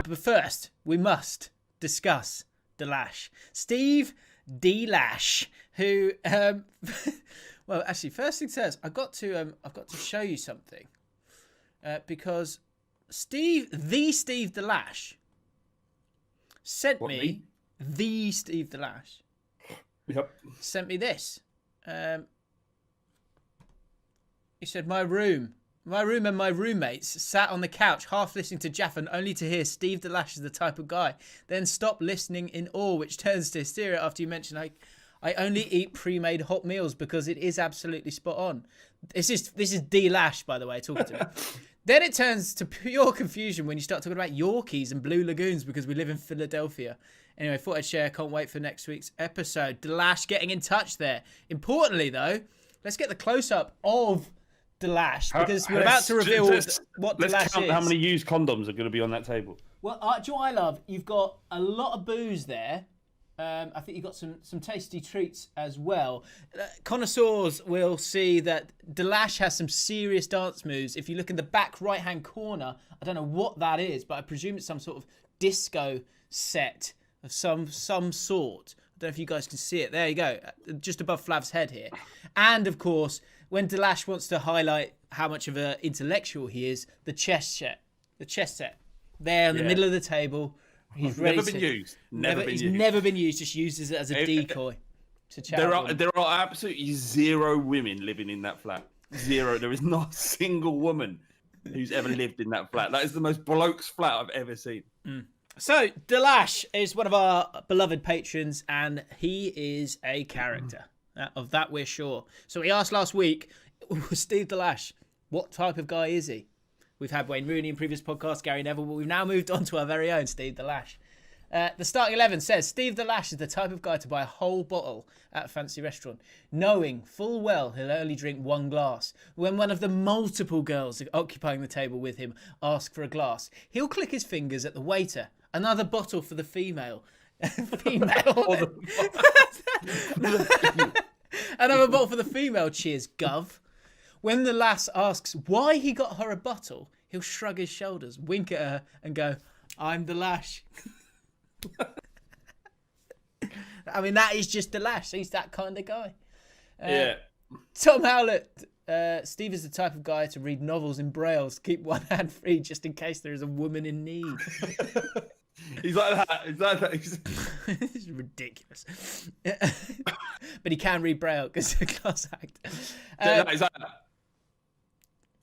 but first, we must discuss Delash. Steve Delash, who, well, actually, first thing says, I've got to show you something, because Steve Delash sent me this. He said, my room and my roommates sat on the couch half listening to JAFFN only to hear Steve Delash is the type of guy. Then stop listening in awe, which turns to hysteria after you mention I only eat pre-made hot meals because it is absolutely spot on. This is Delash, by the way, talking to me. Then it turns to pure confusion when you start talking about Yorkies and Blue Lagoons because we live in Philadelphia. Anyway, thought I'd share. Can't wait for next week's episode. Delash getting in touch there. Importantly, though, let's get the close-up of Delash because we're about to reveal what Delash is. Let's count how many used condoms are going to be on that table. Well, do you know what I love? You've got a lot of booze there. I think you've got some tasty treats as well. Connoisseurs will see that Delash has some serious dance moves. If you look in the back right-hand corner, I don't know what that is, but I presume it's some sort of disco set of some sort. I don't know if you guys can see it. There you go, just above Flav's head here. And, of course, when Delash wants to highlight how much of an intellectual he is, the chess set. There in the middle of the table. He's ready never been used. Never been used. Just used as a decoy to chat. There are absolutely zero women living in that flat. Zero. There is not a single woman who's ever lived in that flat. That is the most blokes flat I've ever seen. So Delash is one of our beloved patrons, and he is a character. Of that we're sure. So we asked last week, Steve Delash, what type of guy is he? We've had Wayne Rooney in previous podcasts, Gary Neville, but we've now moved on to our very own Steve Delash. The starting 11 says, Steve Delash is the type of guy to buy a whole bottle at a fancy restaurant, knowing full well he'll only drink one glass. When one of the multiple girls occupying the table with him ask for a glass, he'll click his fingers at the waiter. Another bottle for the female. Another bottle for the female, cheers, Gov. When the lass asks why he got her a bottle, he'll shrug his shoulders, wink at her, and go, I'm Delash. I mean, that is just Delash. He's that kind of guy. Yeah. Tom Howlett. Steve is the type of guy to read novels in Braille, keep one hand free just in case there is a woman in need. He's like that. This is ridiculous. But he can read Braille because he's a class act. Is that?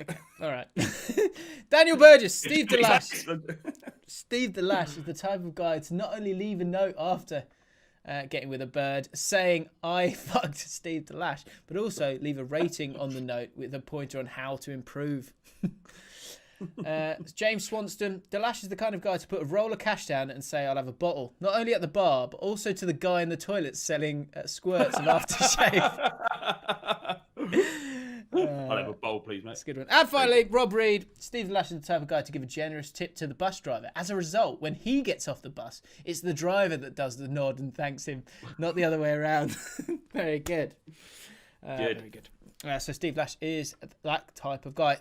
Okay, all right. Daniel Burgess, Steve Delash. Steve Delash is the type of guy to not only leave a note after getting with a bird saying, I fucked Steve Delash, but also leave a rating on the note with a pointer on how to improve. James Swanston, Delash is the kind of guy to put a roll of cash down and say, I'll have a bottle. Not only at the bar, but also to the guy in the toilet selling squirts of aftershave. I'll have a bowl, please, mate. That's a good one. And finally, Rob Reed. Steve Delash is the type of guy to give a generous tip to the bus driver. As a result, when he gets off the bus, it's the driver that does the nod and thanks him, not the other way around. Very good. Very good. So Steve Delash is that type of guy.